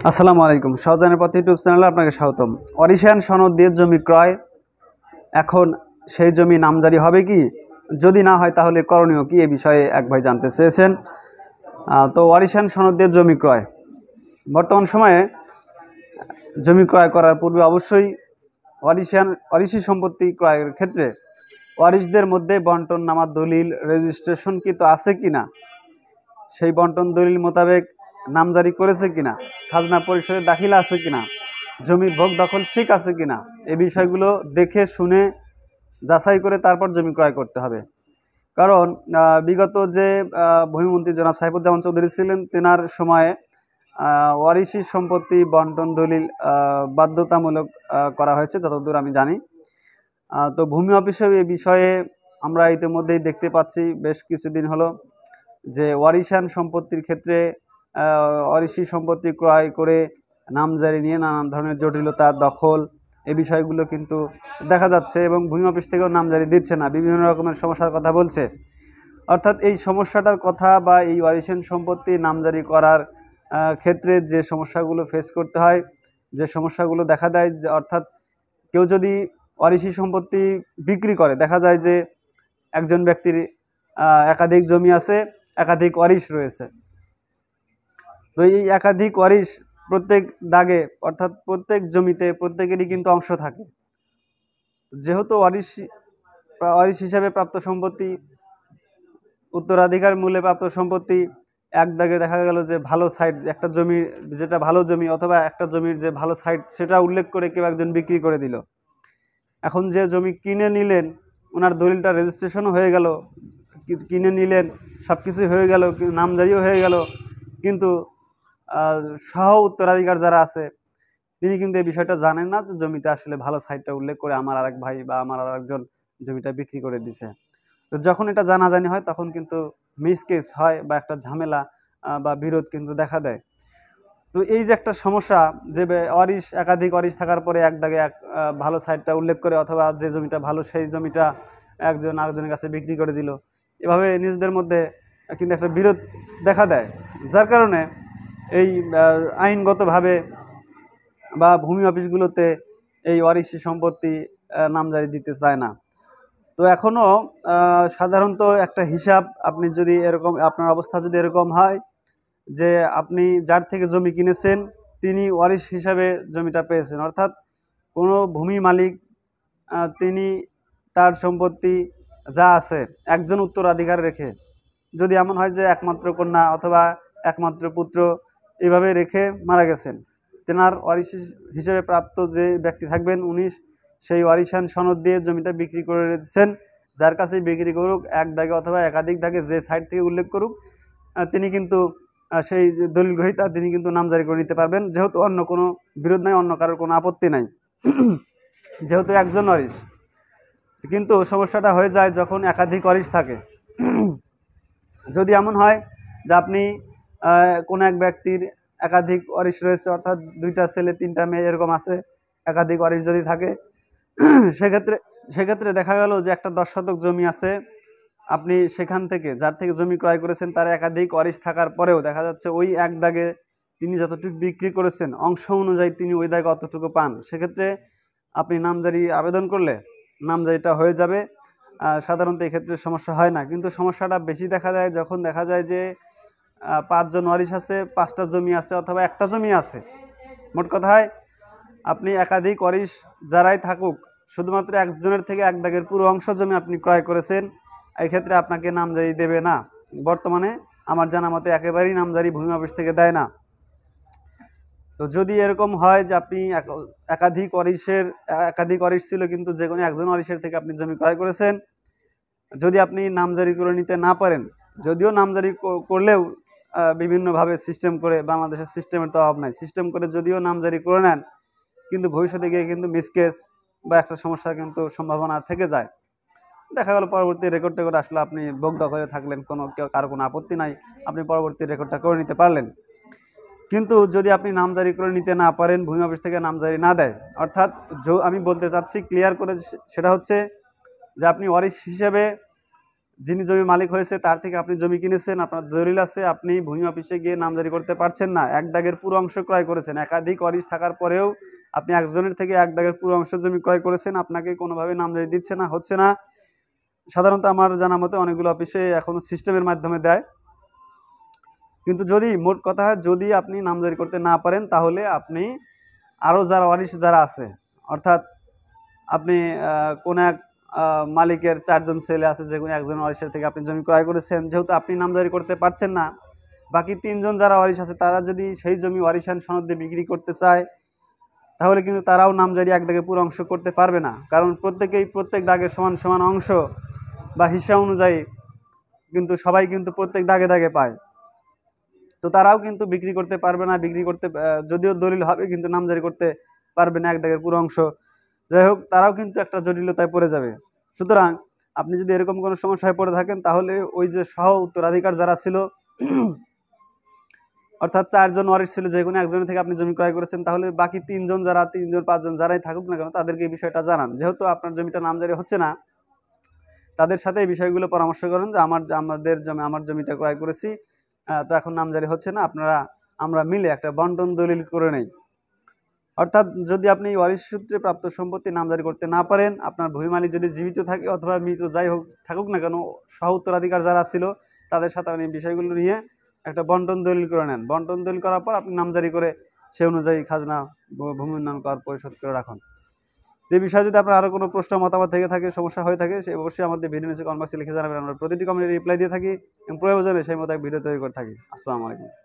আসসালামু আলাইকুম। সহজানের পথে ইউটিউব চ্যানেলে আপনাকে স্বাগতম। অরিশিয়ান সনদ দিয়ে জমি ক্রয়, এখন সেই জমি নামজারি হবে কি? যদি না হয় তাহলে করণীয় কি? এ বিষয়ে এক ভাই জানতে চেয়েছেন। তো অরিশিয়ান সনদ দিয়ে জমি ক্রয়, বর্তমান সময়ে জমি ক্রয় করার পূর্বে অবশ্যই ওয়ারিশি সম্পত্তি ক্রয়ের ক্ষেত্রে ওয়ারিশদের মধ্যে বন্টননামা দলিল রেজিস্ট্রেশনকৃত আছে কিনা, সেই বন্টন দলিল মোতাবেক নামজারি করেছে কিনা, খাজনা পরিষদে দাখিলা আছে কিনা, জমির ভোগ দখল ঠিক আছে কিনা, এই বিষয়গুলো দেখে শুনে যাচাই করে তারপর জমি ক্রয় করতে হবে। কারণ বিগত যে ভূমিমন্ত্রী জনাব সাইফুজ্জামান চৌধুরী ছিলেন, তেনার সময়ে ওয়ারিশি সম্পত্তি বন্টন দলিল বাধ্যতামূলক করা হয়েছে যতদূর আমি জানি। তো ভূমি অফিসে এই বিষয়ে আমরা ইতিমধ্যেই দেখতে পাচ্ছি বেশ কিছুদিন হলো যে ওয়ারিশান সম্পত্তির ক্ষেত্রে ওয়ারিশি সম্পত্তি ক্রয় করে নামজারি নিয়ে নানান ধরনের জটিলতা, দখল, এই বিষয়গুলো কিন্তু দেখা যাচ্ছে এবং ভূমি অফিস থেকেও নামজারি দিচ্ছে না, বিভিন্ন রকমের সমস্যার কথা বলছে। অর্থাৎ এই সমস্যাটার কথা বা এই ওয়ারিশান সম্পত্তি নামজারি করার ক্ষেত্রে যে সমস্যাগুলো ফেস করতে হয়, যে সমস্যাগুলো দেখা দেয়, যে অর্থাৎ কেউ যদি ওয়ারিশি সম্পত্তি বিক্রি করে, দেখা যায় যে একজন ব্যক্তির একাধিক জমি আছে, একাধিক ওয়ারিশ রয়েছে। তো এই একাধিক ওয়ারিশ প্রত্যেক দাগে অর্থাৎ প্রত্যেক জমিতে প্রত্যেকেরই কিন্তু অংশ থাকে। যেহেতু ওয়ারিশ হিসাবে প্রাপ্ত সম্পত্তি, উত্তরাধিকার মূল্যে প্রাপ্ত সম্পত্তি, এক দাগে দেখা গেল যে ভালো সাইড, একটা জমি যেটা ভালো জমি অথবা একটা জমির যে ভালো সাইড সেটা উল্লেখ করে কেউ একজন বিক্রি করে দিল। এখন যে জমি কিনে নিলেন, ওনার দলিলটা রেজিস্ট্রেশনও হয়ে গেল, কিনে নিলেন, সব কিছুই হয়ে গেল, নামজারিও হয়ে গেল, কিন্তু সহ উত্তরাধিকার যারা আছে তিনি কিন্তু এই বিষয়টা জানেন না যে জমিটা আসলে ভালো সাইডটা উল্লেখ করে আমার আরেক ভাই বা আমার আরেকজন জমিটা বিক্রি করে দিছে। তো যখন এটা জানাজানি হয় তখন কিন্তু মিসকেস হয় বা একটা ঝামেলা বা বিরোধ কিন্তু দেখা দেয়। তো এই যে একটা সমস্যা, যে একাধিক ওয়ারিশ থাকার পরে এক দাগে এক ভালো সাইডটা উল্লেখ করে অথবা যে জমিটা ভালো সেই জমিটা একজন আরেকজনের কাছে বিক্রি করে দিল, এভাবে নিজেদের মধ্যে কিন্তু একটা বিরোধ দেখা দেয়, যার কারণে এই আইনগতভাবে বা ভূমি অফিসগুলোতে এই ওয়ারিশি সম্পত্তি নামজারি দিতে চায় না। তো এখনও সাধারণত একটা হিসাব, আপনি যদি এরকম, আপনার অবস্থা যদি এরকম হয় যে আপনি যার থেকে জমি কিনেছেন তিনি ওয়ারিশ হিসাবে জমিটা পেয়েছেন, অর্থাৎ কোনো ভূমি মালিক তিনি তার সম্পত্তি যা আছে একজন উত্তরাধিকার রেখে, যদি এমন হয় যে একমাত্র কন্যা অথবা একমাত্র পুত্র এভাবে রেখে মারা গেছেন, তেনার ওয়ারিশ হিসেবে প্রাপ্ত যে ব্যক্তি থাকবেন উনি সেই ওয়ারিশান সনদ দিয়ে জমিটা বিক্রি করে দিচ্ছেন। যার কাছেই বিক্রি করুক, এক দাগে অথবা একাধিক দাগে যে সাইড থেকে উল্লেখ করুক, তিনি কিন্তু সেই দলিল গ্রহীতা তিনি কিন্তু নামজারি করে নিতে পারবেন, যেহেতু অন্য কোনো বিরোধ নাই, অন্য কারোর কোনো আপত্তি নাই, যেহেতু একজন ওয়ারিশ। কিন্তু সমস্যাটা হয়ে যায় যখন একাধিক ওয়ারিশ থাকে। যদি এমন হয় যে আপনি কোনো এক ব্যক্তির একাধিক ওয়ারিশ রয়েছে, অর্থাৎ দুইটা ছেলে তিনটা মেয়ে এরকম আছে, একাধিক ওয়ারিশ যদি থাকে, সেক্ষেত্রে দেখা গেল যে একটা 10 শতক জমি আছে, আপনি সেখান থেকে যার থেকে জমি ক্রয় করেছেন তার একাধিক ওয়ারিশ থাকার পরেও দেখা যাচ্ছে ওই এক দাগে তিনি যতটুকু বিক্রি করেছেন অংশ অনুযায়ী তিনি ওই দাগে অতটুকু পান, সেক্ষেত্রে আপনি নামজারি আবেদন করলে নামজারিটা হয়ে যাবে। সাধারণত এক্ষেত্রে সমস্যা হয় না, কিন্তু সমস্যাটা বেশি দেখা যায় যখন দেখা যায় যে 5 জন ওয়ারিশ আছে, 5টা জমি আছে অথবা একটা জমি আছে। মোট কথায় আপনি একাধিক ওয়ারিশ যারাই থাকুক, শুধুমাত্র একজনের থেকে এক দাগের পুরো অংশ জমি আপনি ক্রয় করেছেন, এই ক্ষেত্রে আপনাকে নামজারি দেবে না। বর্তমানে আমার জানা মতে একেবারেই নামজারি ভূমি অফিস থেকে দেয় না। তো যদি এরকম হয় যে আপনি একাধিক ওয়ারিশ ছিল, কিন্তু যে কোনো একজন ওয়ারিশের থেকে আপনি জমি ক্রয় করেছেন, যদি আপনি নামজারি করে নিতে না পারেন, যদিও নামজারি করলেও বিভিন্নভাবে সিস্টেম করে, বাংলাদেশের সিস্টেমের তো অভাব নাই, সিস্টেম করে যদিও নামজারি করে নেন, কিন্তু ভবিষ্যতে গিয়ে কিন্তু মিসকেস বা একটা সমস্যার কিন্তু সম্ভাবনা থেকে যায়। দেখা গেল পরবর্তী রেকর্ড আসলে আপনি ভোগ দখলে থাকলেন, কারো কোনো আপত্তি নাই, আপনি পরবর্তী রেকর্ডটা করে নিতে পারলেন। কিন্তু যদি আপনি নামজারি করে নিতে না পারেন, ভূমি অফিস থেকে নামজারি না দেয়, অর্থাৎ আমি বলতে চাচ্ছি ক্লিয়ার করে, সেটা হচ্ছে যে আপনি ওয়ারিশ হিসেবে যিনি জমি মালিক হয়েছে তার থেকে আপনি জমি কিনেছেন, আপনার দলিল আছে, আপনি ভূমি অফিসে গিয়ে নামজারি করতে পারছেন না, এক দাগের পুরো অংশ ক্রয় করেছেন, একাধিক ওয়ারিশ থাকার পরেও আপনি একজনের থেকে এক দাগের পুরো অংশ জমি ক্রয় করেছেন, আপনাকে কোনোভাবে নামজারি দিচ্ছে না, হচ্ছে না। সাধারণত আমার জানা মতে অনেকগুলো অফিসে এখনো সিস্টেমের মাধ্যমে দেয়। কিন্তু যদি মোট কথা হয়, যদি আপনি নামজারি করতে না পারেন তাহলে আপনি আরও যারা ওয়ারিশ যারা আছে, অর্থাৎ আপনি কোন এক মালিকের 4 জন ছেলে আছে, যে কোনো একজন ওয়ারিশের থেকে আপনি জমি ক্রয় করেছেন, যেহেতু আপনি নামজারি করতে পারছেন না, বাকি 3 জন যারা ওয়ারিশ আছে তারা যদি সেই জমি ওয়ারিশান সনদ দিয়ে বিক্রি করতে চায় তাহলে কিন্তু তারাও নামজারি এক দাগে পুরো অংশ করতে পারবে না, কারণ প্রত্যেকেই প্রত্যেক দাগে সমান সমান অংশ বা হিস্সা অনুযায়ী কিন্তু সবাই কিন্তু প্রত্যেক দাগে দাগে পায়। তো তারাও কিন্তু বিক্রি করতে পারবে না, বিক্রি করতে যদিও দলিল হবে কিন্তু নামজারি করতে পারবে না এক দাগের পুরো অংশ। যাই হোক, তারাও কিন্তু একটা জটিলতায় পড়ে যাবে। সুতরাং আপনি যদি এরকম কোনো সমস্যায় পড়ে থাকেন তাহলে ওই যে সহ উত্তরাধিকার যারা ছিল অর্থাৎ 4 জন ওয়ারিশ ছিল, যে কোনো একজনের থেকে আপনি জমি ক্রয় করেছেন, তাহলে বাকি 3 জন যারা 3 জন 5 জন যারাই থাকুক না কেন তাদেরকে এই বিষয়টা জানান। যেহেতু আপনার জমিটা নামজারি হচ্ছে না, তাদের সাথে এই বিষয়গুলো পরামর্শ করেন যে আমার জমিটা ক্রয় করেছি, তো এখন নামজারি হচ্ছে না, আমরা মিলে একটা বন্টন দলিল করে নেই। অর্থাৎ যদি আপনি ওয়ারিশ সূত্রে প্রাপ্ত সম্পত্তি নামজারি করতে না পারেন, আপনার ভূমি মালিক যদি জীবিত থাকে অথবা মৃত যাই হোক থাকুক না কেন, সহ উত্তরাধিকার যারা ছিল তাদের সাথে আপনি বিষয়গুলো নিয়ে একটা বন্টন দলিল করে নেন। বন্টন দলিল করার পর আপনি নামজারি করে সে অনুযায়ী খাজনা ভূমি উন্নয়ন কর পরিশোধ করে রাখুন। যে বিষয়ে যদি আপনার আরও কোনো প্রশ্ন মতামত থেকে থাকে, সমস্যা হয়ে থাকে, সে অবশ্যই আমাদের ভিডিও নিচে কমেন্ট বক্সে লিখে জানাবেন। আমরা প্রতিটি কমেন্টে রিপ্লাই দিয়ে থাকি এবং প্রয়োজনে সেই মতো ভিডিও তৈরি করে থাকি। আসসালামু আলাইকুম।